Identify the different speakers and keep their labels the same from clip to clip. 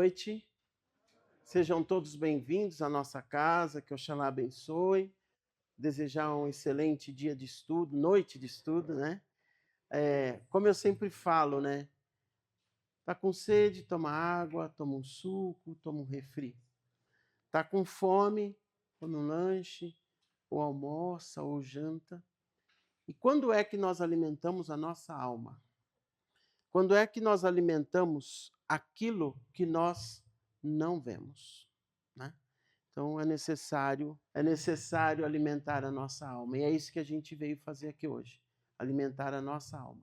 Speaker 1: noite. Sejam todos bem-vindos à nossa casa, que Oxalá abençoe. Desejar um excelente dia de estudo, noite de estudo, né? Como eu sempre falo, né? Tá com sede, toma água, toma um suco, toma um refri. Tá com fome, come um lanche, ou almoça, ou janta. E quando é que nós alimentamos a nossa alma? Quando é que nós alimentamos aquilo que nós não vemos, né? Então é necessário alimentar a nossa alma. E é isso que a gente veio fazer aqui hoje, alimentar a nossa alma.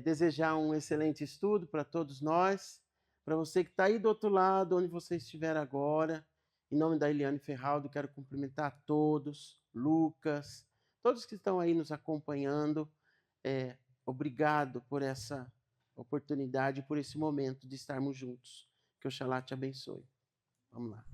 Speaker 1: Desejar um excelente estudo para todos nós, para você que está aí do outro lado, onde você estiver agora. Em nome da Eliane Ferraldo, quero cumprimentar a todos, Lucas, todos que estão aí nos acompanhando. Obrigado por essa oportunidade, por esse momento de estarmos juntos. Que Oxalá te abençoe. Vamos lá.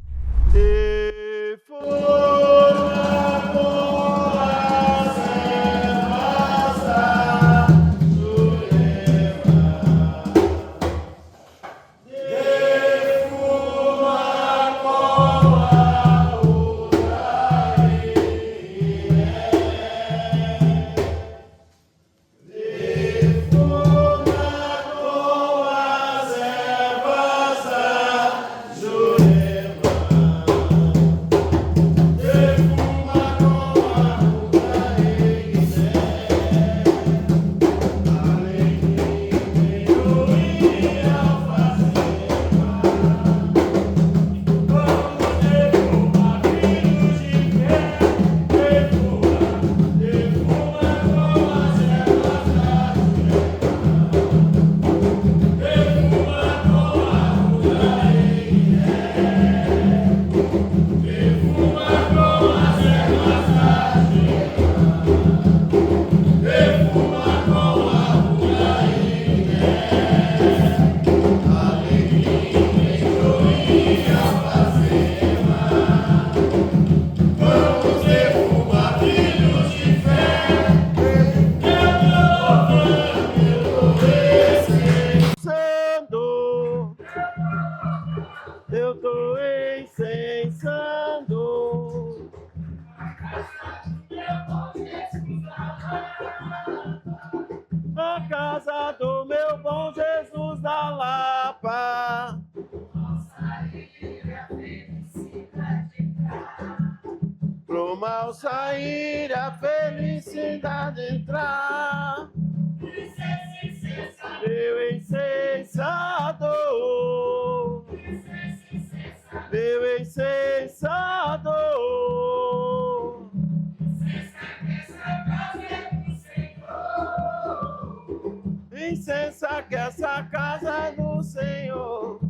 Speaker 1: Eu tô incensando a casa do meu bom Jesus da Lapa. Pro mal sair, a felicidade entrar. Meu incensador, meu incensador, incensa que essa casa é do Senhor.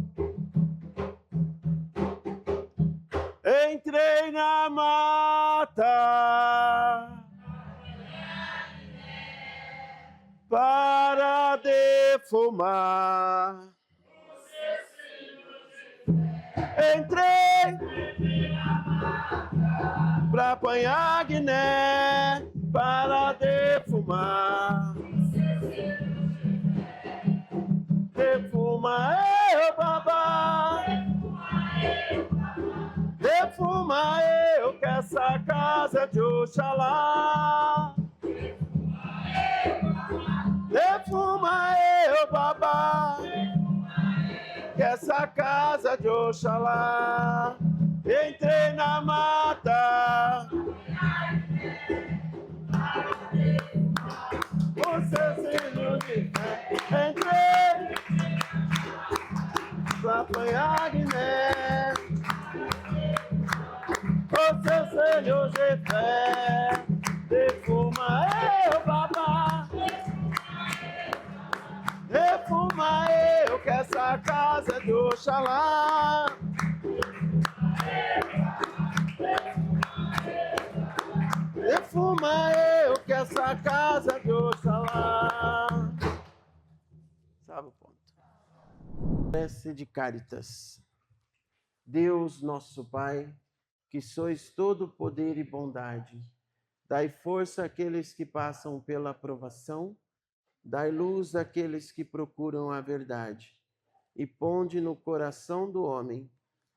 Speaker 1: Entrei na mata para defumar. Entrei pra apanhar guiné para defumar. Defuma eu, babá. Defuma eu, que essa casa é de Oxalá. Defuma eu, babá. Que essa casa é de Oxalá. Entrei na mata. O seu filho de fé. Entrei pra apanhar guiné. O seu Senhor de fé. Defuma eu, babá. Defuma eu, que essa casa é de Oxalá. Defuma eu, que essa casa é de Oxalá. Sabe o ponto? Prece de Cáritas. Deus, nosso Pai, que sois todo poder e bondade, dai força àqueles que passam pela provação, dai luz àqueles que procuram a verdade. e ponde no coração do homem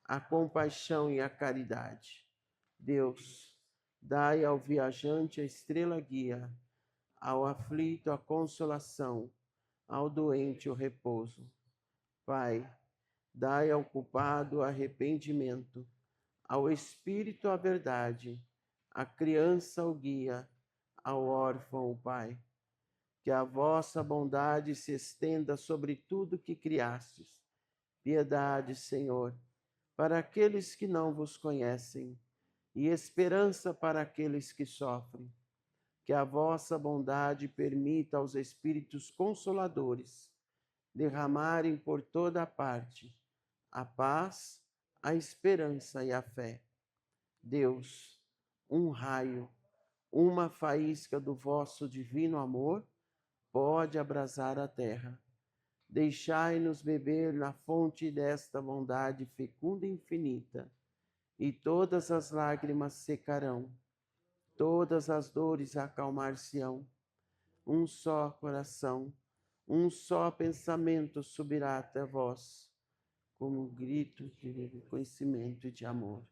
Speaker 1: a compaixão e a caridade. Deus, dai ao viajante a estrela guia, ao aflito a consolação, ao doente o repouso. Pai, dai ao culpado arrependimento, ao espírito a verdade, à criança o guia, ao órfão o pai. Que a vossa bondade se estenda sobre tudo que criastes. Piedade, Senhor, para aqueles que não vos conhecem, e esperança para aqueles que sofrem. Que a vossa bondade permita aos Espíritos Consoladores derramarem por toda a parte a paz, a esperança e a fé. Deus, um raio, uma faísca do vosso divino amor pode abrasar a terra. Deixai-nos beber na fonte desta bondade fecunda e infinita, e todas as lágrimas secarão, todas as dores acalmar-se-ão. Um só coração, um só pensamento subirá até vós, como um grito de reconhecimento e de amor.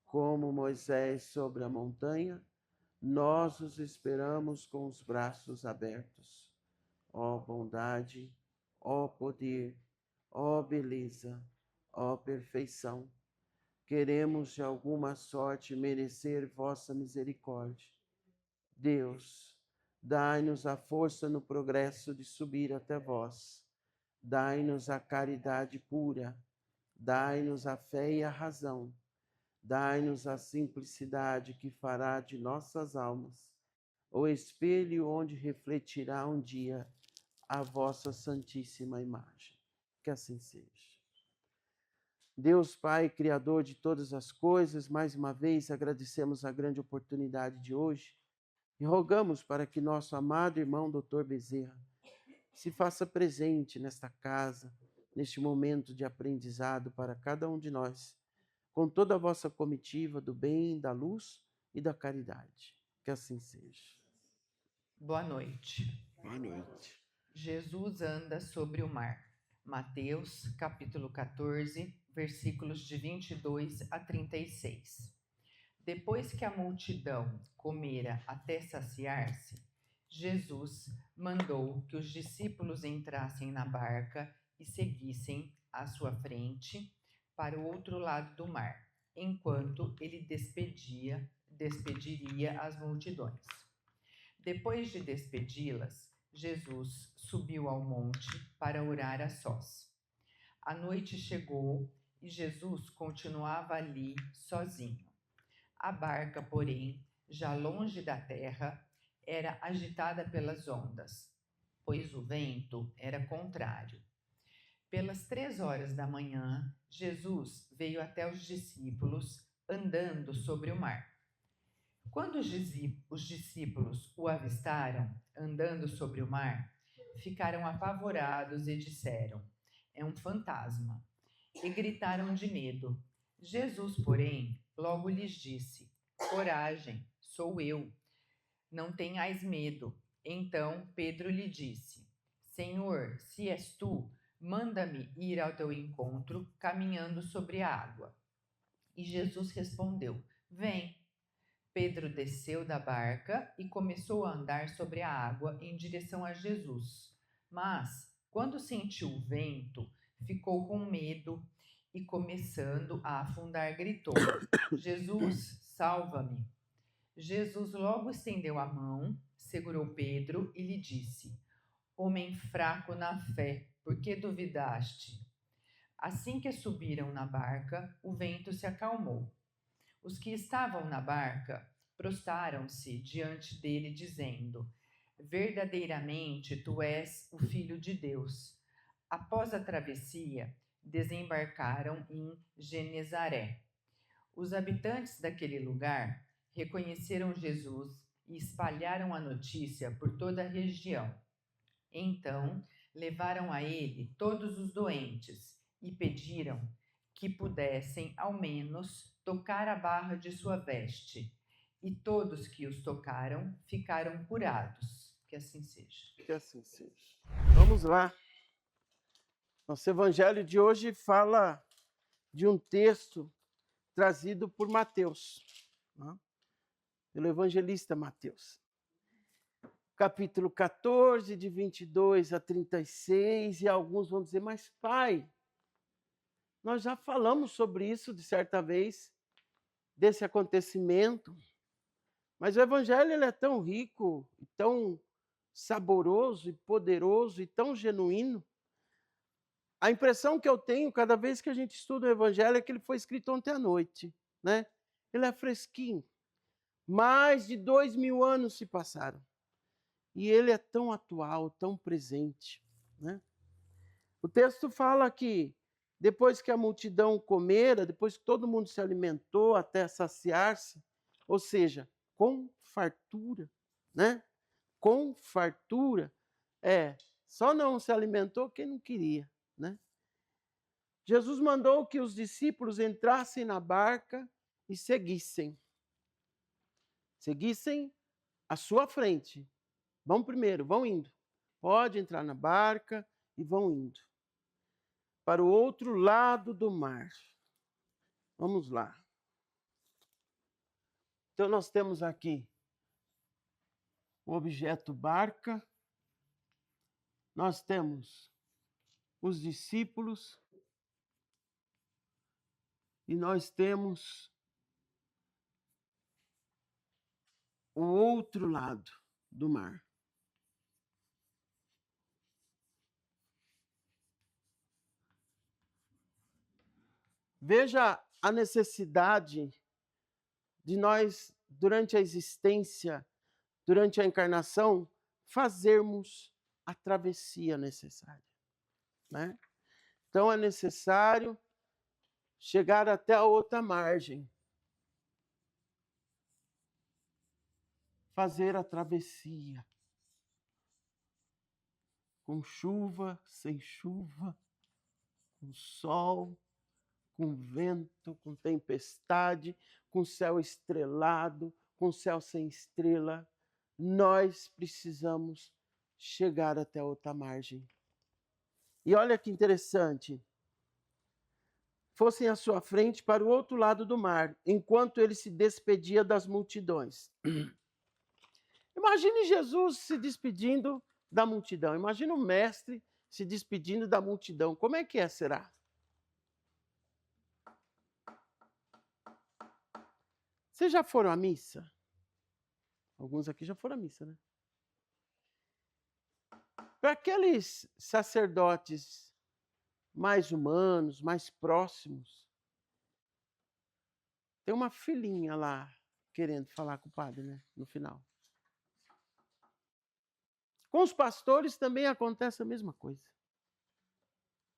Speaker 1: Como Moisés sobre a montanha, nós os esperamos com os braços abertos. Ó bondade, ó poder, ó beleza, ó perfeição, queremos de alguma sorte merecer vossa misericórdia. Deus, dai-nos a força no progresso de subir até vós. Dai-nos a caridade pura, dai-nos a fé e a razão. Dai-nos a simplicidade que fará de nossas almas o espelho onde refletirá um dia a vossa santíssima imagem. Que assim seja. Deus Pai, Criador de todas as coisas, mais uma vez agradecemos a grande oportunidade de hoje e rogamos para que nosso amado irmão Dr. Bezerra se faça presente nesta casa, neste momento de aprendizado para cada um de nós, com toda a vossa comitiva do bem, da luz e da caridade. Que assim seja.
Speaker 2: Boa noite.
Speaker 1: Boa noite.
Speaker 2: Jesus anda sobre o mar. Mateus, capítulo 14, versículos de 22 a 36. Depois que a multidão comera até saciar-se, Jesus mandou que os discípulos entrassem na barca e seguissem à sua frente para o outro lado do mar, enquanto ele despediria as multidões. Depois de despedi-las, Jesus subiu ao monte para orar a sós. A noite chegou e Jesus continuava ali sozinho. A barca, porém, já longe da terra, era agitada pelas ondas, pois o vento era contrário. Pelas 3 horas da manhã, Jesus veio até os discípulos andando sobre o mar. Quando os discípulos o avistaram andando sobre o mar, ficaram apavorados e disseram: "É um fantasma", e gritaram de medo. Jesus, porém, logo lhes disse: "Coragem, sou eu. Não tenhais medo." Então Pedro lhe disse: "Senhor, se és tu, manda-me ir ao teu encontro, caminhando sobre a água." E Jesus respondeu: "Vem." Pedro desceu da barca e começou a andar sobre a água em direção a Jesus. Mas, quando sentiu o vento, ficou com medo e, começando a afundar, gritou: "Jesus, salva-me!" Jesus logo estendeu a mão, segurou Pedro e lhe disse: "Homem fraco na fé, por que duvidaste?" Assim que subiram na barca, o vento se acalmou. Os que estavam na barca prostraram-se diante dele, dizendo: "Verdadeiramente tu és o Filho de Deus." Após a travessia, desembarcaram em Genezaré. Os habitantes daquele lugar reconheceram Jesus e espalharam a notícia por toda a região. Então, levaram a ele todos os doentes e pediram que pudessem, ao menos, tocar a barra de sua veste. E todos que os tocaram ficaram curados. Que assim seja.
Speaker 1: Que assim seja. Vamos lá. Nosso evangelho de hoje fala de um texto trazido por Mateus, né? Pelo evangelista Mateus. Capítulo 14, de 22 a 36, e alguns vão dizer, mas pai, nós já falamos sobre isso de certa vez, desse acontecimento, mas o evangelho ele é tão rico, tão saboroso e poderoso e tão genuíno. A impressão que eu tenho cada vez que a gente estuda o evangelho é que ele foi escrito ontem à noite, né? Ele é fresquinho. Mais de 2000 anos se passaram. E ele é tão atual, tão presente, né? O texto fala que depois que a multidão comera, depois que todo mundo se alimentou até saciar-se, ou seja, com fartura, né? Com fartura, só não se alimentou quem não queria, né? Jesus mandou que os discípulos entrassem na barca e seguissem. Seguissem à sua frente. Vão primeiro, vão indo. Pode entrar na barca e vão indo. Para o outro lado do mar. Vamos lá. Então nós temos aqui o objeto barca. Nós temos os discípulos. E nós temos o outro lado do mar. Veja a necessidade de nós, durante a existência, durante a encarnação, fazermos a travessia necessária, né? Então é necessário chegar até a outra margem. Fazer a travessia. Com chuva, sem chuva, com sol, com vento, com tempestade, com céu estrelado, com céu sem estrela. Nós precisamos chegar até a outra margem. E olha que interessante. Fossem à sua frente para o outro lado do mar, enquanto ele se despedia das multidões. Imagine Jesus se despedindo da multidão. Imagine o mestre se despedindo da multidão. Como é que será? Vocês já foram à missa? Alguns aqui já foram à missa, né? Para aqueles sacerdotes mais humanos, mais próximos, tem uma filhinha lá querendo falar com o padre, né? No final. Com os pastores também acontece a mesma coisa.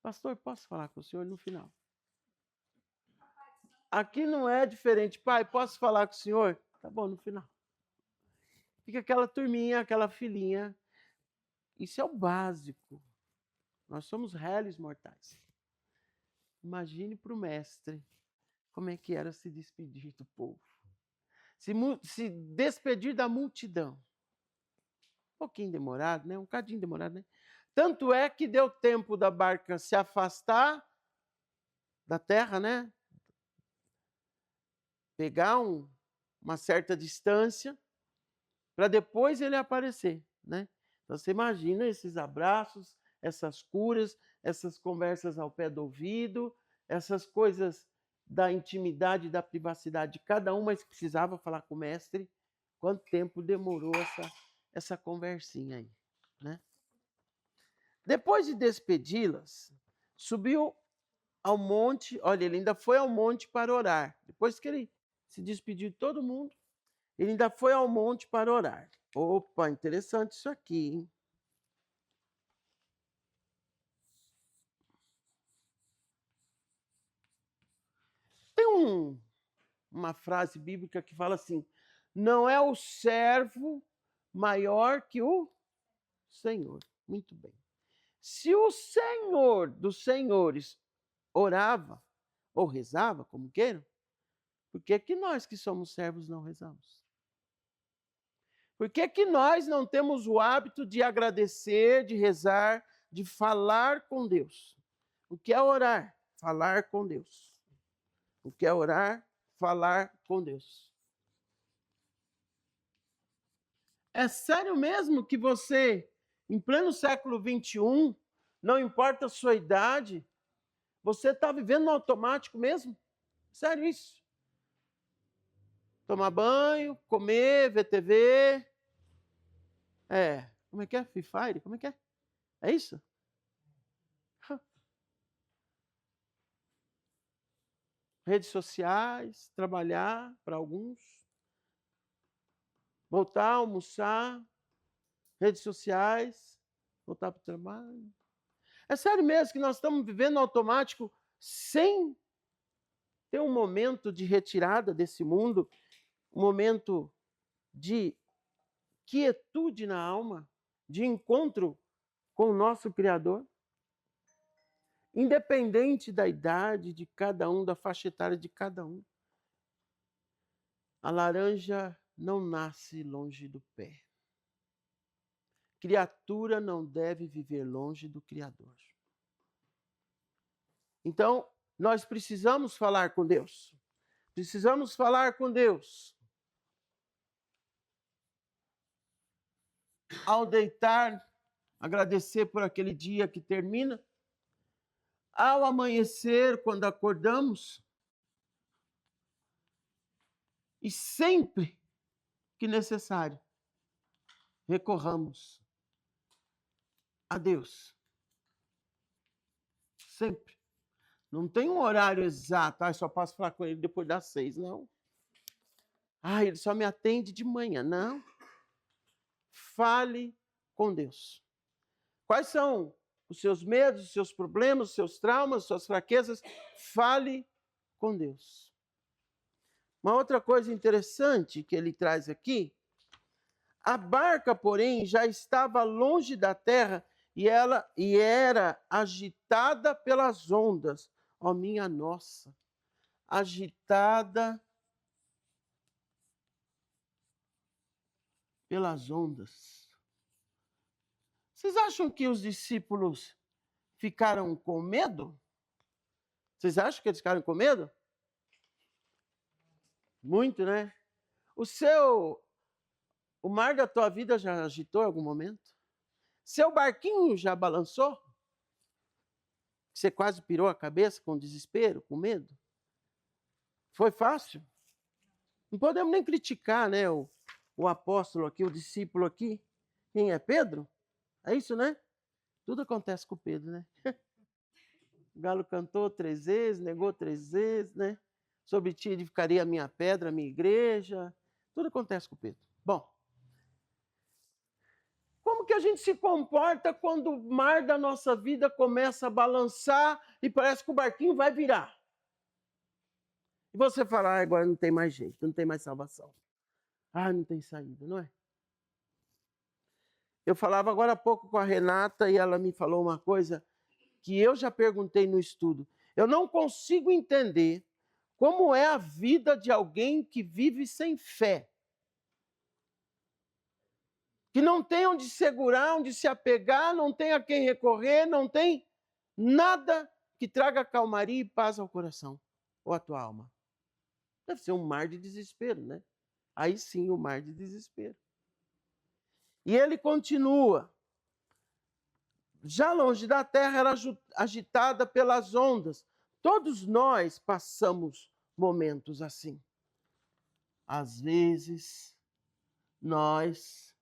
Speaker 1: Pastor, posso falar com o senhor no final? Aqui não é diferente. Pai, posso falar com o senhor? Tá bom, no final. Fica aquela turminha, aquela filhinha. Isso é o básico. Nós somos réis mortais. Imagine para o mestre como é que era se despedir do povo. Se despedir da multidão. Um pouquinho demorado, né? Um cadinho demorado, né? Tanto é que deu tempo da barca se afastar da terra, né? Pegar uma certa distância para depois ele aparecer, né? Então você imagina esses abraços, essas curas, essas conversas ao pé do ouvido, essas coisas da intimidade, da privacidade de cada um, mas precisava falar com o mestre. Quanto tempo demorou essa conversinha aí, né? Depois de despedi-las, subiu ao monte. Olha, ele ainda foi ao monte para orar. Depois que ele se despediu de todo mundo, ele ainda foi ao monte para orar. Opa, interessante isso aqui, hein? Tem uma frase bíblica que fala assim: não é o servo maior que o Senhor. Muito bem. Se o Senhor dos senhores orava, ou rezava, como queiram, por que nós que somos servos não rezamos? Por que nós não temos o hábito de agradecer, de rezar, de falar com Deus? O que é orar? Falar com Deus. O que é orar? Falar com Deus. É sério mesmo que você, em pleno século XXI, não importa a sua idade, você está vivendo no automático mesmo? Sério isso? Tomar banho, comer, ver TV. Como é que é? Free Fire? Como é que é? É isso? Redes sociais, trabalhar para alguns. Voltar a almoçar, redes sociais, voltar para o trabalho. É sério mesmo que nós estamos vivendo no automático sem ter um momento de retirada desse mundo, um momento de quietude na alma, de encontro com o nosso Criador? Independente da idade de cada um, da faixa etária de cada um. A laranja não nasce longe do pé. Criatura não deve viver longe do Criador. Então, nós precisamos falar com Deus. Precisamos falar com Deus. Ao deitar, agradecer por aquele dia que termina. Ao amanhecer, quando acordamos. E sempre que necessário, recorramos a Deus. Sempre. Não tem um horário exato. Só posso falar com ele depois das 6, não. Ele só me atende de manhã. Não. Fale com Deus. Quais são os seus medos, os seus problemas, os seus traumas, suas fraquezas? Fale com Deus. Uma outra coisa interessante que ele traz aqui, a barca, porém, já estava longe da terra e era agitada pelas ondas. Ó minha nossa, agitada pelas ondas. Vocês acham que os discípulos ficaram com medo? Vocês acham que eles ficaram com medo? Muito, né? O mar da tua vida já agitou em algum momento? Seu barquinho já balançou? Você quase pirou a cabeça com desespero, com medo? Foi fácil? Não podemos nem criticar, né, o apóstolo aqui, o discípulo aqui. Quem é? Pedro? É isso, né? Tudo acontece com Pedro, né? O galo cantou 3 vezes, negou 3 vezes, né? Sobre ti edificaria a minha pedra, a minha igreja. Tudo acontece com Pedro. Bom, como que a gente se comporta quando o mar da nossa vida começa a balançar e parece que o barquinho vai virar? E você fala, agora não tem mais jeito, não tem mais salvação. Não tem saída, não é? Eu falava agora há pouco com a Renata e ela me falou uma coisa que eu já perguntei no estudo. Eu não consigo entender como é a vida de alguém que vive sem fé. Que não tem onde segurar, onde se apegar, não tem a quem recorrer, não tem nada que traga calmaria e paz ao coração ou à tua alma. Deve ser um mar de desespero, né? Aí sim, o mar de desespero. E ele continua. Já longe da terra era agitada pelas ondas. Todos nós passamos momentos assim. Às vezes, nós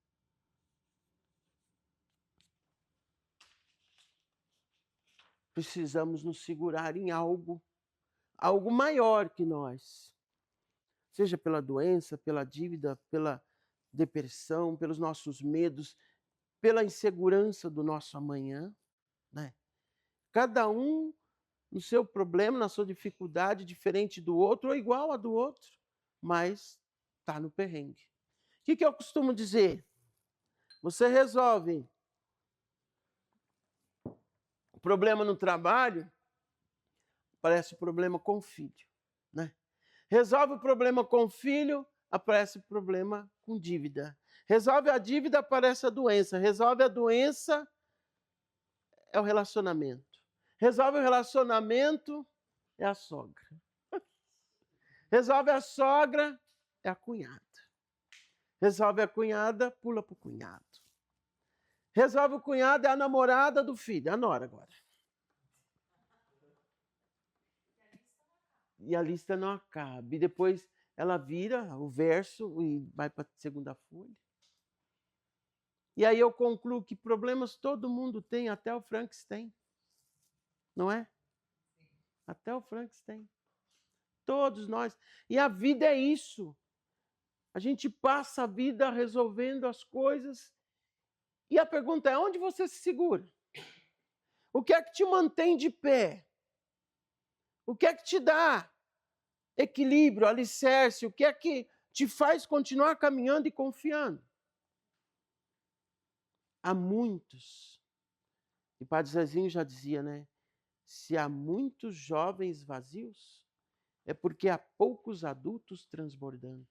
Speaker 1: precisamos nos segurar em algo maior que nós. Seja pela doença, pela dívida, pela depressão, pelos nossos medos, pela insegurança do nosso amanhã, né? Cada um no seu problema, na sua dificuldade, diferente do outro ou igual a do outro, mas está no perrengue. O que eu costumo dizer? Você resolve o problema no trabalho, aparece o problema com o filho, né? Resolve o problema com o filho, aparece o problema com dívida. Resolve a dívida, aparece a doença. Resolve a doença, é o relacionamento. Resolve o relacionamento, é a sogra. Resolve a sogra, é a cunhada. Resolve a cunhada, pula para o cunhado. Resolve o cunhado, é a namorada do filho, a nora agora. E a lista não acaba. E depois ela vira o verso e vai para a segunda folha. E aí eu concluo que problemas todo mundo tem, até o Frankenstein. Não é? Até o Frankenstein. Todos nós. E a vida é isso. A gente passa a vida resolvendo as coisas. E a pergunta é, onde você se segura? O que é que te mantém de pé? O que é que te dá equilíbrio, alicerce? O que é que te faz continuar caminhando e confiando? Há muitos, e Padre Zezinho já dizia, né? Se há muitos jovens vazios, é porque há poucos adultos transbordando.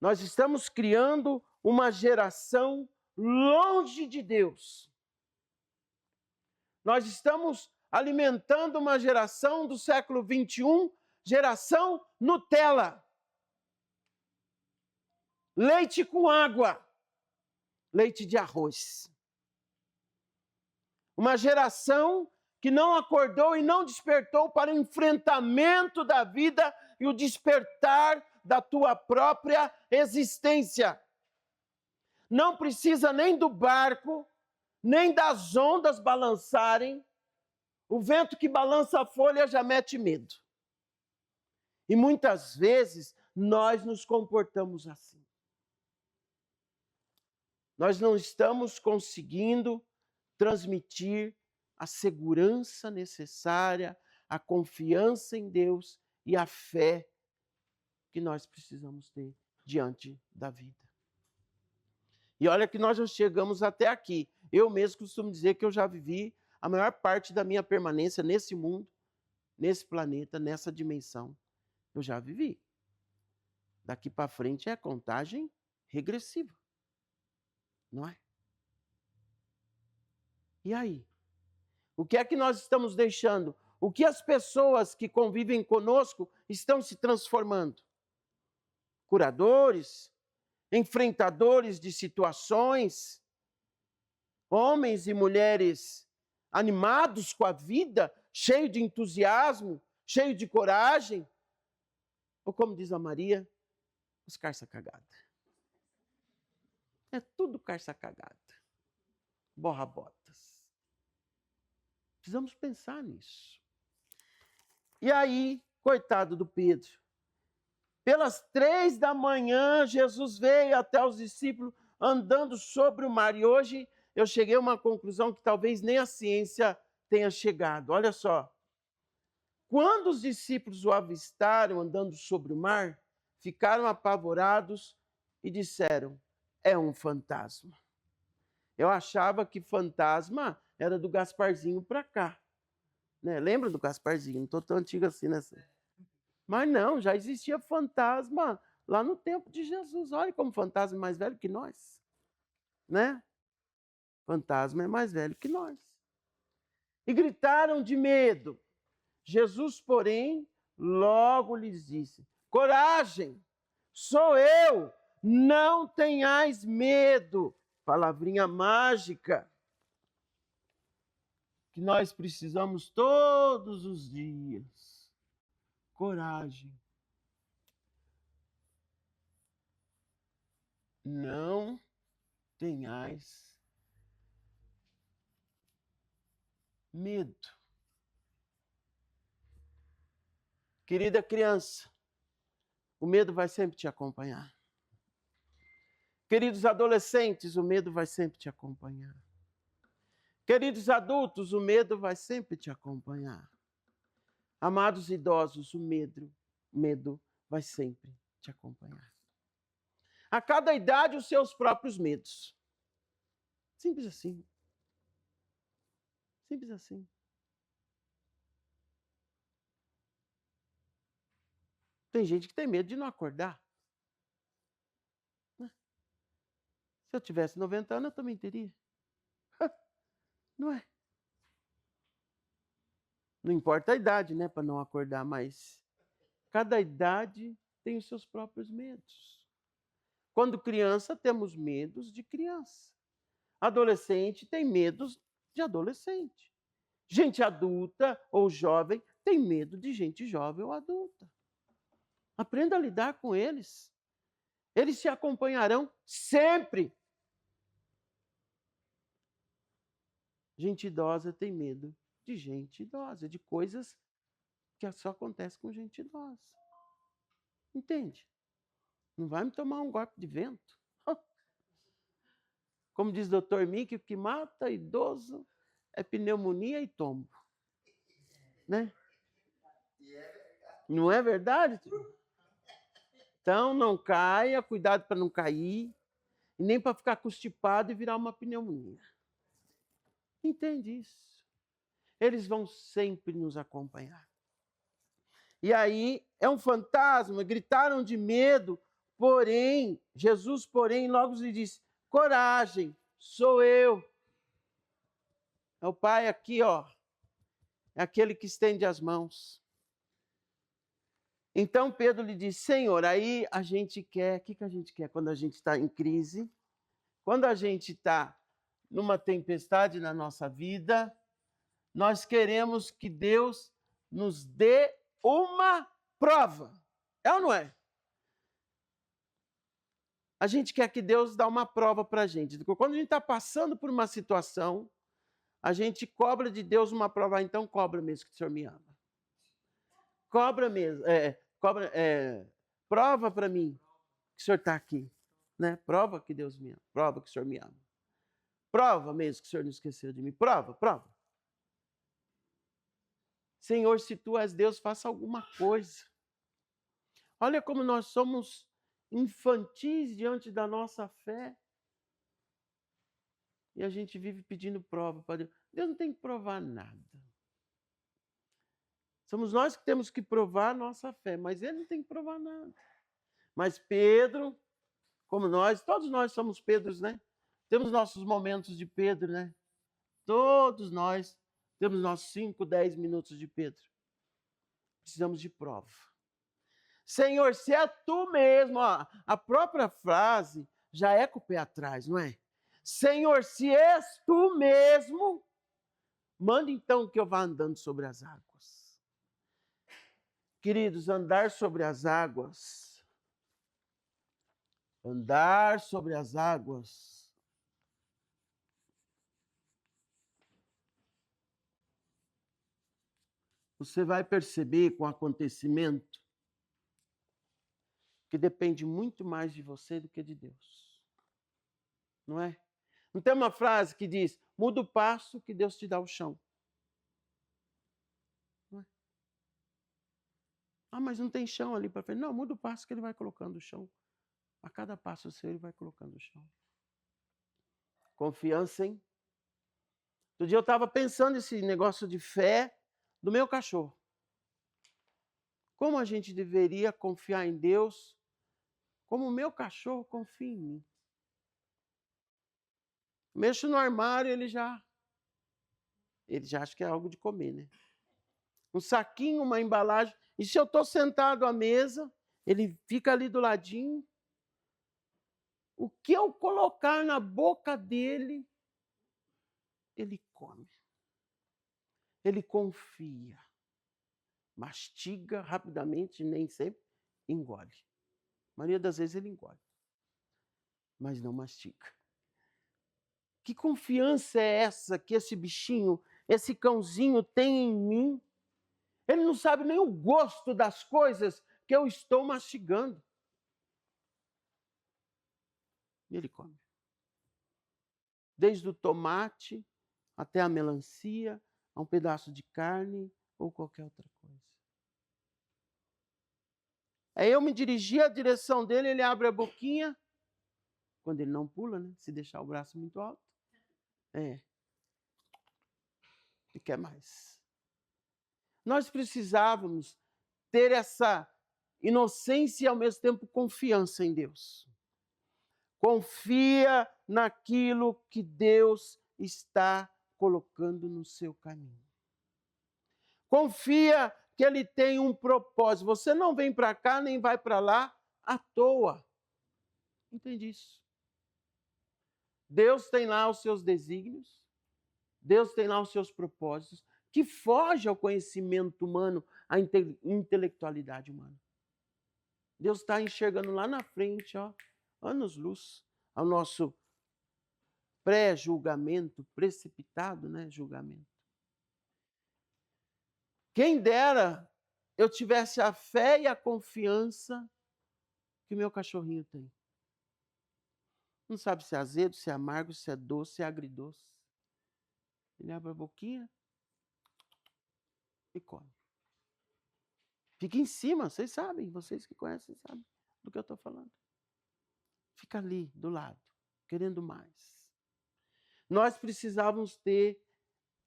Speaker 1: Nós estamos criando uma geração longe de Deus. Nós estamos alimentando uma geração do século 21, geração Nutella. Leite com água. Leite de arroz. Uma geração que não acordou e não despertou para o enfrentamento da vida e o despertar da tua própria existência. Não precisa nem do barco, nem das ondas balançarem. O vento que balança a folha já mete medo. E muitas vezes nós nos comportamos assim. Nós não estamos conseguindo transmitir a segurança necessária, a confiança em Deus e a fé que nós precisamos ter diante da vida. E olha que nós já chegamos até aqui. Eu mesmo costumo dizer que eu já vivi a maior parte da minha permanência nesse mundo, nesse planeta, nessa dimensão. Eu já vivi. Daqui para frente é contagem regressiva. Não é? E aí? O que é que nós estamos deixando? O que as pessoas que convivem conosco estão se transformando? Curadores, enfrentadores de situações, homens e mulheres animados com a vida, cheios de entusiasmo, cheios de coragem, ou como diz a Maria, os carça cagada. É tudo carça cagada. Borra-botas. Precisamos pensar nisso. E aí, coitado do Pedro, pelas 3 da manhã, Jesus veio até os discípulos andando sobre o mar. E hoje eu cheguei a uma conclusão que talvez nem a ciência tenha chegado. Olha só. Quando os discípulos o avistaram andando sobre o mar, ficaram apavorados e disseram, é um fantasma. Eu achava que fantasma era do Gasparzinho para cá. Né? Lembra do Gasparzinho? Não estou tão antigo assim, né? Mas não, já existia fantasma lá no tempo de Jesus. Olha como fantasma é mais velho que nós. Né? Fantasma é mais velho que nós. E gritaram de medo. Jesus, porém, logo lhes disse, coragem, sou eu, não tenhais medo. Palavrinha mágica que nós precisamos todos os dias. Coragem. Não tenhais medo. Querida criança, o medo vai sempre te acompanhar. Queridos adolescentes, o medo vai sempre te acompanhar. Queridos adultos, o medo vai sempre te acompanhar. Amados idosos, o medo vai sempre te acompanhar. A cada idade, os seus próprios medos. Simples assim. Simples assim. Tem gente que tem medo de não acordar. Se eu tivesse 90 anos, eu também teria. Não é? Não importa a idade, né, para não acordar, mas cada idade tem os seus próprios medos. Quando criança, temos medos de criança. Adolescente tem medos de adolescente. Gente adulta ou jovem tem medo de gente jovem ou adulta. Aprenda a lidar com eles. Eles te acompanharão sempre. Gente idosa tem medo de gente idosa, de coisas que só acontecem com gente idosa. Entende? Não vai me tomar um golpe de vento. Como diz o Dr. Mickey, o que mata idoso é pneumonia e tombo. Né? Não é verdade? Então, não caia, cuidado para não cair, e nem para ficar constipado e virar uma pneumonia. Entende isso? Eles vão sempre nos acompanhar. E aí, é um fantasma, gritaram de medo, porém, Jesus, logo lhe disse, coragem, sou eu. É o Pai aqui, ó, é aquele que estende as mãos. Então Pedro lhe disse, Senhor, aí a gente quer, o que a gente quer quando a gente está em crise? Quando a gente está numa tempestade na nossa vida, nós queremos que Deus nos dê uma prova. É ou não é? A gente quer que Deus dê uma prova para a gente. Quando a gente está passando por uma situação, a gente cobra de Deus uma prova. Então cobra mesmo que o Senhor me ama. Cobra mesmo. Prova para mim que o Senhor está aqui. Né? Prova que Deus me ama. Prova que o Senhor me ama. Prova mesmo que o Senhor não esqueceu de mim. Prova. Senhor, se tu és Deus, faça alguma coisa. Olha como nós somos infantis diante da nossa fé. E a gente vive pedindo prova para Deus. Deus não tem que provar nada. Somos nós que temos que provar a nossa fé, mas Ele não tem que provar nada. Mas Pedro, como nós, todos nós somos Pedros, né? Temos nossos momentos de Pedro, né? Todos nós temos nossos 5, 10 minutos de Pedro. Precisamos de prova. Senhor, se é tu mesmo, ó, a própria frase já é com o pé atrás, não é? Senhor, se és tu mesmo, manda então que eu vá andando sobre as águas. Queridos, andar sobre as águas, você vai perceber com o acontecimento que depende muito mais de você do que de Deus. Não é? Não tem uma frase que diz, muda o passo que Deus te dá o chão. Não é? Ah, mas não tem chão ali para frente. Não, muda o passo que Ele vai colocando o chão. A cada passo seu, Ele vai colocando o chão. Confiança, hein? Outro dia eu estava pensando nesse negócio de fé do meu cachorro. Como a gente deveria confiar em Deus, como o meu cachorro confia em mim. Mexo no armário, ele já acha que é algo de comer, né? Um saquinho, uma embalagem. E se eu estou sentado à mesa, ele fica ali do ladinho. O que eu colocar na boca dele, ele come. Ele confia. Mastiga rapidamente, nem sempre engole. A maioria das vezes ele engole, mas não mastiga. Que confiança é essa que esse bichinho, esse cãozinho tem em mim? Ele não sabe nem o gosto das coisas que eu estou mastigando. E ele come. Desde o tomate até a melancia, a um pedaço de carne ou qualquer outra coisa. Aí eu me dirigi à direção dele, ele abre a boquinha, quando ele não pula, né? Se deixar o braço muito alto. E quer mais. Nós precisávamos ter essa inocência e ao mesmo tempo confiança em Deus. Confia naquilo que Deus está colocando no seu caminho. Confia que ele tem um propósito. Você não vem para cá nem vai para lá à toa. Entende isso? Deus tem lá os seus desígnios, Deus tem lá os seus propósitos, que foge ao conhecimento humano, à intelectualidade humana. Deus está enxergando lá na frente, ó, anos-luz, ao nosso pré-julgamento, precipitado, né, julgamento. Quem dera eu tivesse a fé e a confiança que meu cachorrinho tem. Não sabe se é azedo, se é amargo, se é doce, se é agridoce. Ele abre a boquinha e come. Fica em cima, vocês sabem, vocês que conhecem sabem do que eu estou falando. Fica ali, do lado, querendo mais. Nós precisávamos ter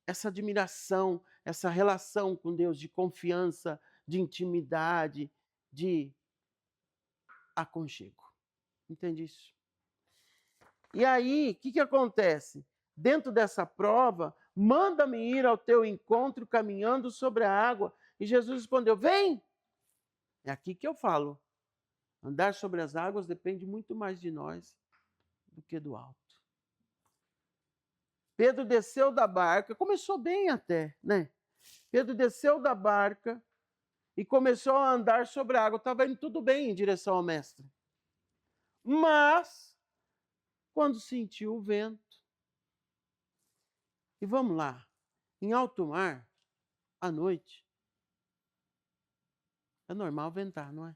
Speaker 1: essa admiração, essa relação com Deus de confiança, de intimidade, de aconchego. Entende isso? E aí, o que acontece? Dentro dessa prova, manda-me ir ao teu encontro caminhando sobre a água. E Jesus respondeu, vem! É aqui que eu falo. Andar sobre as águas depende muito mais de nós do que do alto. Pedro desceu da barca, começou bem até, né? Pedro desceu da barca e começou a andar sobre a água. Estava indo tudo bem em direção ao mestre. Mas, quando sentiu o vento, e vamos lá, em alto mar, à noite, é normal ventar, não é?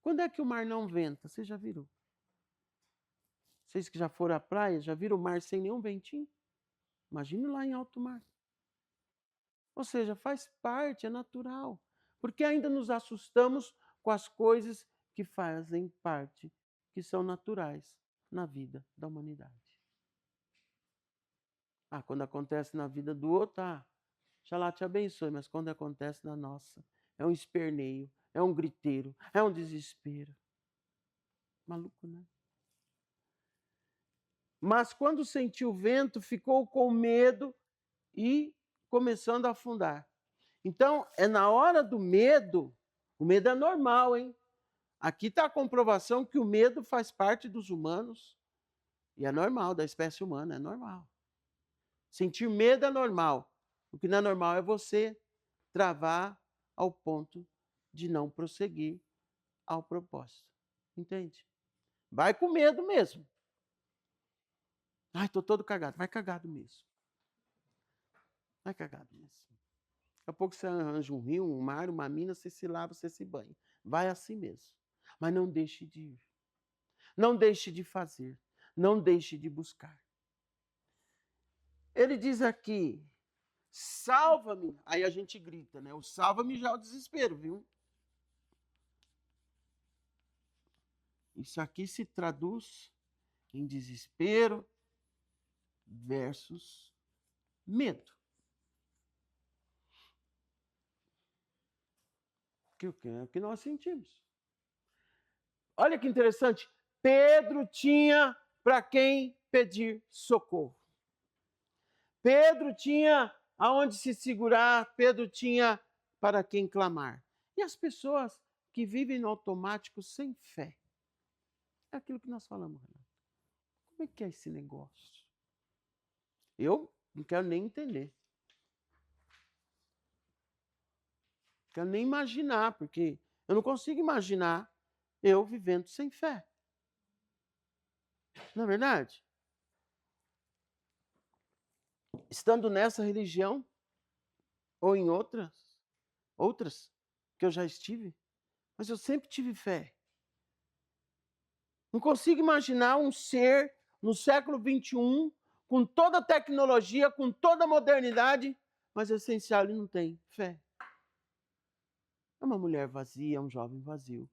Speaker 1: Quando é que o mar não venta? Vocês já viram? Vocês que já foram à praia, já viram o mar sem nenhum ventinho? Imagine lá em alto mar. Ou seja, faz parte, é natural. Porque ainda nos assustamos com as coisas que fazem parte, que são naturais na vida da humanidade. Quando acontece na vida do outro, Xalá te abençoe, mas quando acontece na nossa, é um esperneio, é um griteiro, é um desespero. Maluco, né? Mas quando sentiu o vento, ficou com medo e começando a afundar. Então, é na hora do medo, o medo é normal, hein? Aqui está a comprovação que o medo faz parte dos humanos e é normal, da espécie humana, é normal. Sentir medo é normal. O que não é normal é você travar ao ponto de não prosseguir ao propósito. Entende? Vai com medo mesmo. Estou todo cagado. Vai cagado mesmo. Vai cagado mesmo. Daqui a pouco você arranja um rio, um mar, uma mina, você se lava, você se banha. Vai assim mesmo. Mas não deixe de ir. Não deixe de fazer. Não deixe de buscar. Ele diz aqui, salva-me. Aí a gente grita, né? O salva-me já é o desespero, viu? Isso aqui se traduz em desespero versus medo. Que é o que nós sentimos. Olha que interessante. Pedro tinha para quem pedir socorro. Pedro tinha aonde se segurar. Pedro tinha para quem clamar. E as pessoas que vivem no automático sem fé. É aquilo que nós falamos, Renato. Como é que é esse negócio? Eu não quero nem entender. Não quero nem imaginar, porque eu não consigo imaginar eu vivendo sem fé. Não é verdade? Estando nessa religião, ou em outras que eu já estive, mas eu sempre tive fé. Não consigo imaginar um ser no século XXI, com toda a tecnologia, com toda a modernidade, mas essencial ele não tem fé. É uma mulher vazia, é um jovem vazio,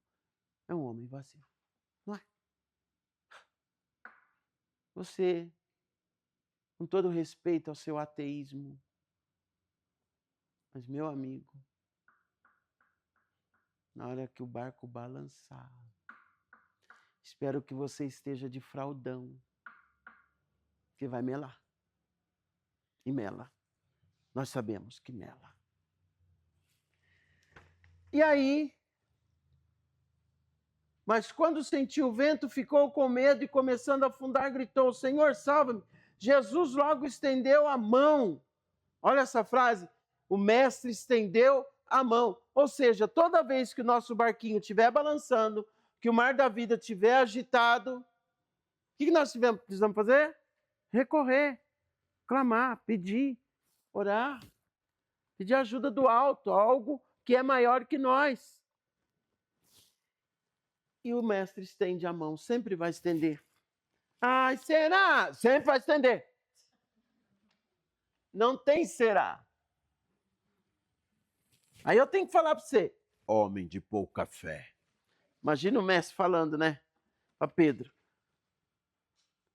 Speaker 1: é um homem vazio. Não é? Você, com todo respeito ao seu ateísmo, mas, meu amigo, na hora que o barco balançar, espero que você esteja de fraldão, que vai melar. E mela. Nós sabemos que mela. E aí, mas quando sentiu o vento, ficou com medo e começando a afundar, gritou, Senhor, salva-me. Jesus logo estendeu a mão. Olha essa frase, o mestre estendeu a mão. Ou seja, toda vez que o nosso barquinho estiver balançando, que o mar da vida estiver agitado, o que nós precisamos fazer? Recorrer, clamar, pedir, orar, pedir ajuda do alto, algo que é maior que nós. E o mestre estende a mão, sempre vai estender. Ai, será? Sempre vai estender. Não tem será. Aí eu tenho que falar para você, homem de pouca fé. Imagina o mestre falando, né? Para Pedro.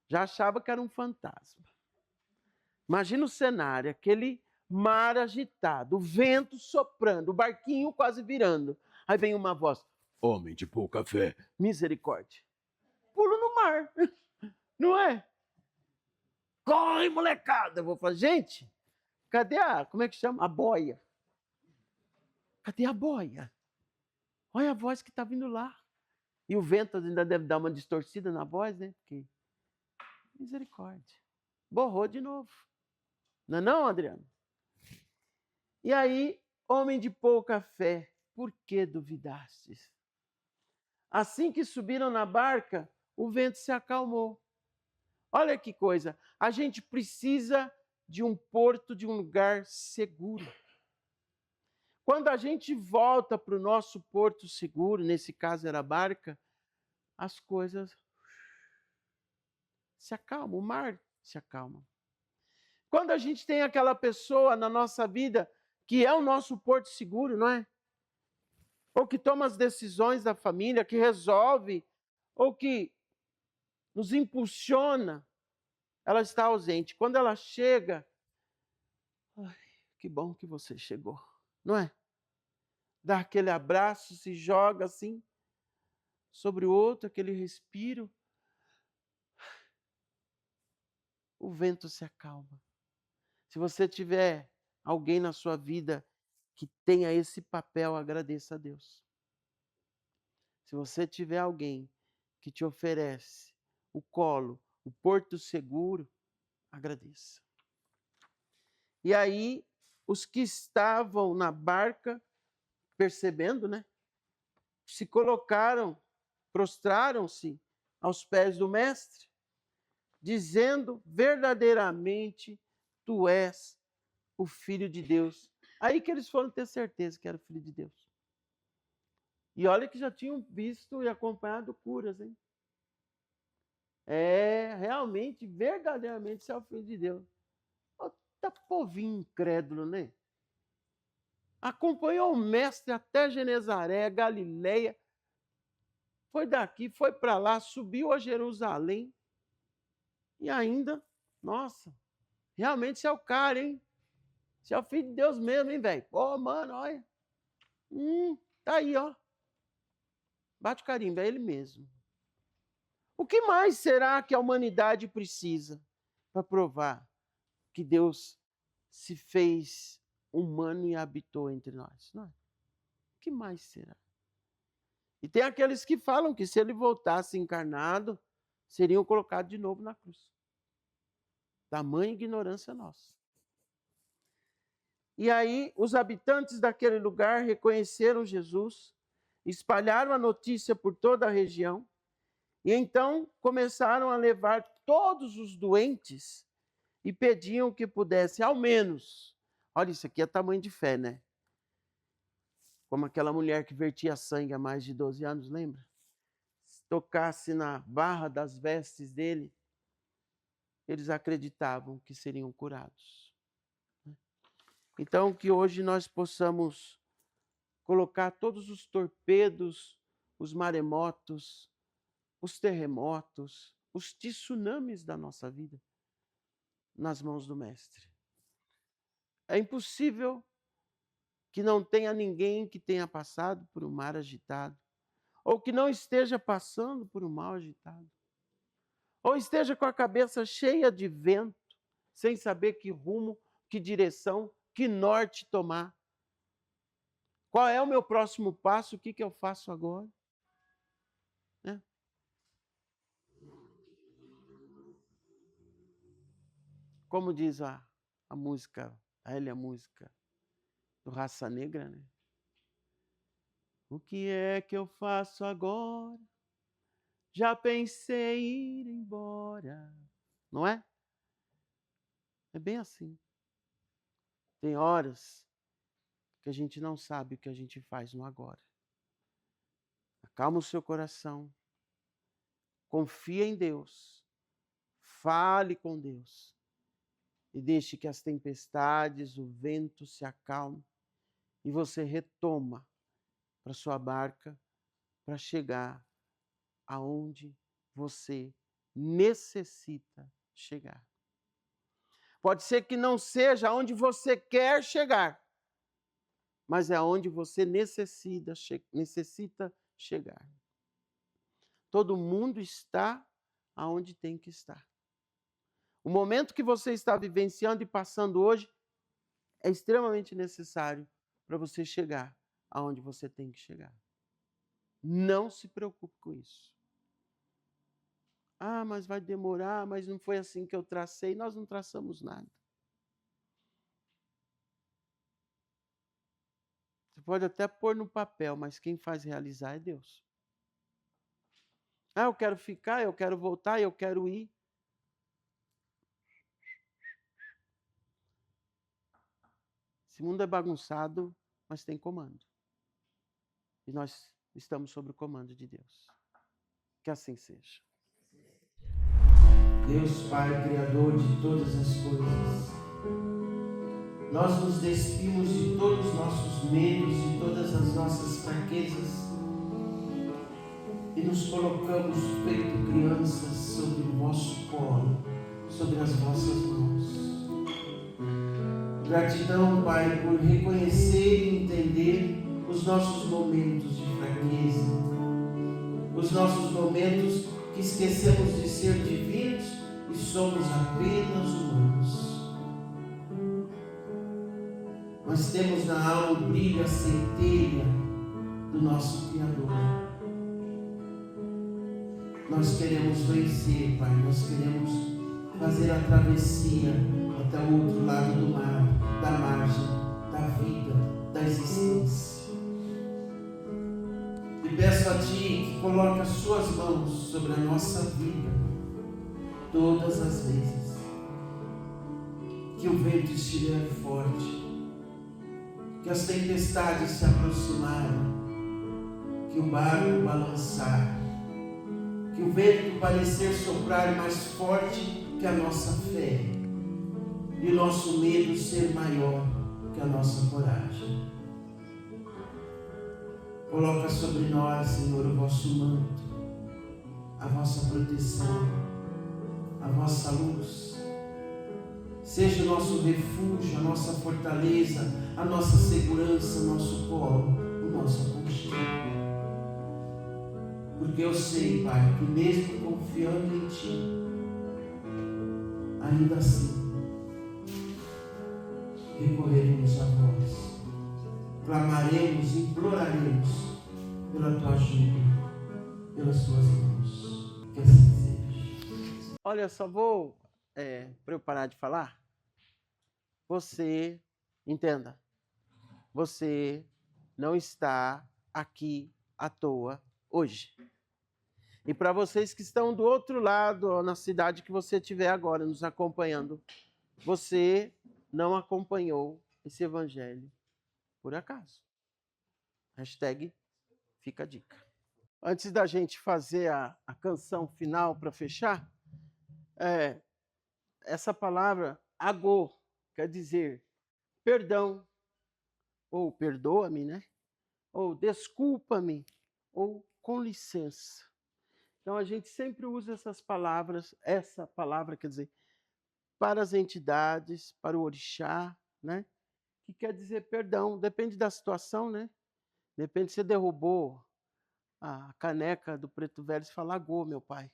Speaker 1: Já achava que era um fantasma. Imagina o cenário, aquele mar agitado, o vento soprando, o barquinho quase virando. Aí vem uma voz, homem de pouca fé, misericórdia. Pulo no mar, não é? Corre, molecada! Eu vou falar, gente, cadê como é que chama? A boia. Cadê a boia? Olha a voz que está vindo lá. E o vento ainda deve dar uma distorcida na voz, né? Porque... misericórdia. Borrou de novo. Não é não, Adriano? E aí, homem de pouca fé, por que duvidastes? Assim que subiram na barca, o vento se acalmou. Olha que coisa, a gente precisa de um porto, de um lugar seguro. Quando a gente volta para o nosso porto seguro, nesse caso era a barca, as coisas se acalmam, o mar se acalma. Quando a gente tem aquela pessoa na nossa vida que é o nosso porto seguro, não é? Ou que toma as decisões da família, que resolve, ou que nos impulsiona, ela está ausente. Quando ela chega, ai, que bom que você chegou, não é? Dá aquele abraço, se joga assim sobre o outro, aquele respiro. O vento se acalma. Se você tiver alguém na sua vida que tenha esse papel, agradeça a Deus. Se você tiver alguém que te oferece o colo, o porto seguro, agradeça. E aí, os que estavam na barca, percebendo, né? Se colocaram, prostraram-se aos pés do mestre, dizendo verdadeiramente, tu és o Filho de Deus. Aí que eles foram ter certeza que era o Filho de Deus. E olha que já tinham visto e acompanhado curas, hein? Realmente, verdadeiramente, você é o Filho de Deus. Tá povinho incrédulo, né? Acompanhou o mestre até Genezaré, Galileia, foi daqui, foi para lá, subiu a Jerusalém, e ainda, nossa, realmente você é o cara, hein? Você é o Filho de Deus mesmo, hein, velho? Pô, mano, olha. Tá aí, ó. Bate o carimbo, é ele mesmo. O que mais será que a humanidade precisa para provar que Deus se fez humano e habitou entre nós? Não é? O que mais será? E tem aqueles que falam que se ele voltasse encarnado, seriam colocados de novo na cruz. Tamanha ignorância nossa. E aí, os habitantes daquele lugar reconheceram Jesus, espalharam a notícia por toda a região, e então começaram a levar todos os doentes e pediam que pudesse, ao menos, olha, isso aqui é tamanho de fé, né? Como aquela mulher que vertia sangue há mais de 12 anos, lembra? Se tocasse na barra das vestes dele, eles acreditavam que seriam curados. Então, que hoje nós possamos colocar todos os torpedos, os maremotos, os terremotos, os tsunamis da nossa vida nas mãos do Mestre. É impossível que não tenha ninguém que tenha passado por um mar agitado, ou que não esteja passando por um mar agitado, ou esteja com a cabeça cheia de vento, sem saber que rumo, que direção, que norte tomar. Qual é o meu próximo passo? O que eu faço agora? Né? Como diz a música, a Elia música do Raça Negra, né? O que é que eu faço agora? Já pensei em ir embora. Não é? É bem assim. Tem horas que a gente não sabe o que a gente faz no agora. Acalma o seu coração. Confia em Deus. Fale com Deus. E deixe que as tempestades, o vento se acalme. E você retoma para sua barca para chegar aonde você necessita chegar. Pode ser que não seja aonde você quer chegar, mas é aonde você necessita chegar. Todo mundo está aonde tem que estar. O momento que você está vivenciando e passando hoje é extremamente necessário para você chegar aonde você tem que chegar. Não se preocupe com isso. Ah, mas vai demorar, mas não foi assim que eu tracei. Nós não traçamos nada. Você pode até pôr no papel, mas quem faz realizar é Deus. Ah, eu quero ficar, eu quero voltar, eu quero ir. Esse mundo é bagunçado, mas tem comando. E nós estamos sob o comando de Deus. Que assim seja. Deus Pai, Criador de todas as coisas, nós nos despimos de todos os nossos medos, de todas as nossas fraquezas e nos colocamos feito crianças sobre o vosso colo, sobre as vossas mãos. Gratidão, Pai, por reconhecer e entender os nossos momentos de fraqueza, os nossos momentos que esquecemos de ser divinos e somos apenas humanos. Mas temos na alma o brilho, a centelha do nosso Criador. Nós queremos vencer, Pai, nós queremos fazer a travessia até o outro lado do mar, da margem, da vida, da existência. E peço a Ti que coloque as Suas mãos sobre a nossa vida, todas as vezes que o vento estiver forte, que as tempestades se aproximarem, que o barco balançar, que o vento parecer soprar mais forte que a nossa fé e o nosso medo ser maior que a nossa coragem. Coloca sobre nós, Senhor, o vosso manto, a vossa proteção, a vossa luz. Seja o nosso refúgio, a nossa fortaleza, a nossa segurança, o nosso colo, o nosso aconchego. Porque eu sei, Pai, que mesmo confiando em Ti, ainda assim, recorreremos a vós, clamaremos, imploraremos pela Tua ajuda, pelas Tuas mãos. Que assim seja. Olha, só vou, para eu parar de falar, você, entenda, você não está aqui à toa hoje. E para vocês que estão do outro lado, na cidade que você estiver agora nos acompanhando, você não acompanhou esse evangelho por acaso. Hashtag fica a dica. Antes da gente fazer a canção final para fechar, essa palavra agô quer dizer perdão, ou perdoa-me, né? Ou desculpa-me, ou com licença. Então a gente sempre usa essas palavras, essa palavra quer dizer, para as entidades, para o orixá, né? Que quer dizer perdão, depende da situação, né? Depende se você derrubou a caneca do preto velho, você fala, agô, meu pai,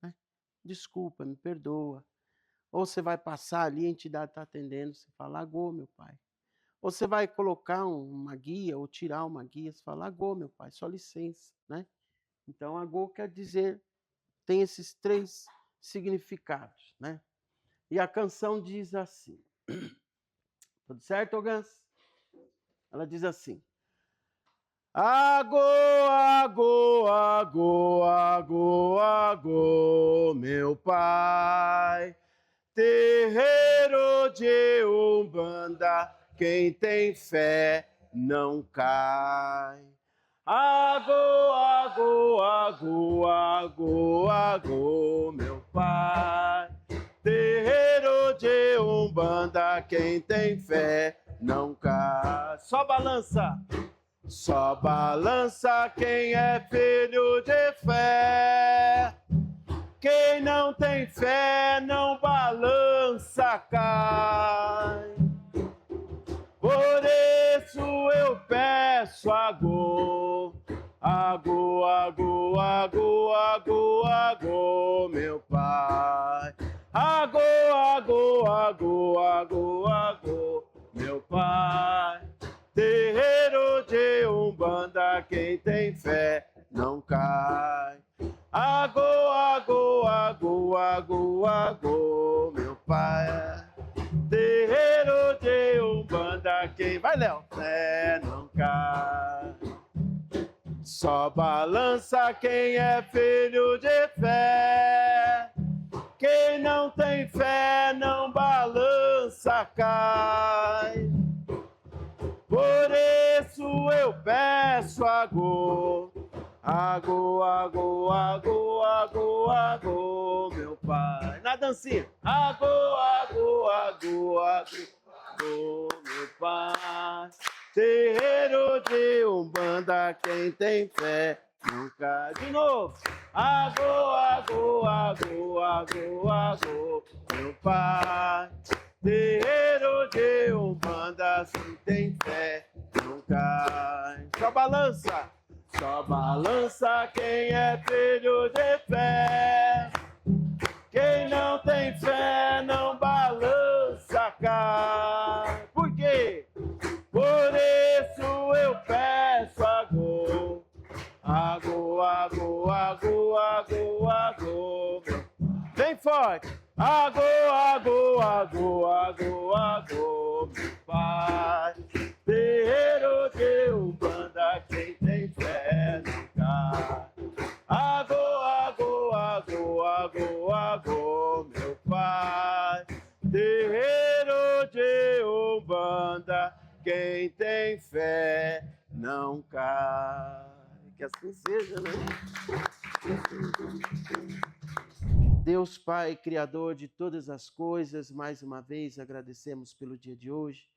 Speaker 1: né? Desculpa, me perdoa. Ou você vai passar ali, a entidade está atendendo, você fala, agô, meu pai. Ou você vai colocar uma guia ou tirar uma guia, você fala, agô, meu pai, só licença, né? Então, agô quer dizer, tem esses 3 significados, né? E a canção diz assim, tudo certo, Gans? Ela diz assim, agô, agô, agô, agô, agô, meu pai, terreiro de Umbanda, quem tem fé não cai. Agô, agô, agô, agô, agô, meu pai, terreiro de Umbanda, quem tem fé não cai. Só balança. Só balança quem é filho de fé. Quem não tem fé não balança, cai. Por isso eu peço agô, agô, agô, agô, agô, agô, meu pai. Agô, agô, agô, agô, agô, meu pai. Terreiro de Umbanda, quem tem fé não cai. Agô, agô, agô, agô, agô, meu pai. Terreiro de Umbanda, quem vai, Léo? Fé não cai. Só balança quem é filho de fé. Quem não tem fé não balança, cai. Por isso eu peço agô, agô, agô, agô, agô, agô, meu pai. Na dancinha. Agô, agô, agô, agô, agô, meu pai. Terreiro de Umbanda, quem tem fé nunca. De novo. Agô, agô, agô, agô, agô, meu pai. Terreiro de Umbanda, se tem fé, não cai. Só balança quem é filho de fé. Quem não tem fé, não balança, cai. Por quê? Por isso eu peço agô, agô, agô, agô, agô, agô, bem forte. Agô, agô, agô, agô, agô, meu pai. Terreiro de Umbanda, quem tem fé não cai. Agô, agô, agô, agô, agô, meu pai. Terreiro de Umbanda, quem tem fé não cai. Que assim seja, né? Deus Pai, Criador de todas as coisas, mais uma vez agradecemos pelo dia de hoje,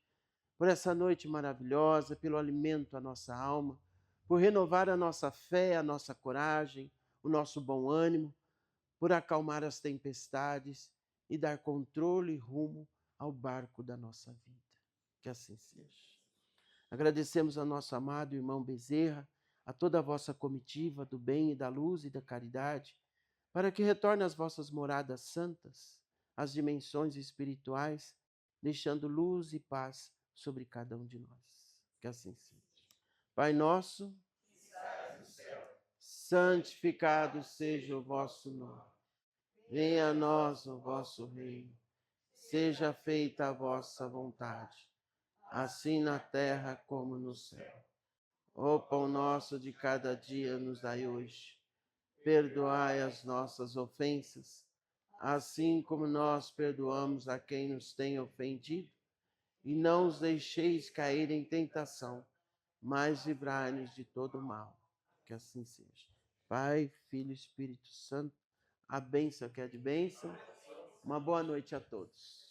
Speaker 1: por essa noite maravilhosa, pelo alimento à nossa alma, por renovar a nossa fé, a nossa coragem, o nosso bom ânimo, por acalmar as tempestades e dar controle e rumo ao barco da nossa vida. Que assim seja. Agradecemos ao nosso amado irmão Bezerra, a toda a vossa comitiva do bem e da luz e da caridade, para que retorne às vossas moradas santas, às dimensões espirituais, deixando luz e paz sobre cada um de nós. Que assim seja. Pai nosso, santificado seja o vosso nome. Venha a nós o vosso reino. Seja feita a vossa vontade, assim na terra como no céu. O pão nosso de cada dia nos dai hoje. Perdoai as nossas ofensas, assim como nós perdoamos a quem nos tem ofendido. E não os deixeis cair em tentação, mas livrai-nos de todo mal. Que assim seja. Pai, Filho e Espírito Santo, a bênção que é de bênção. Uma boa noite a todos.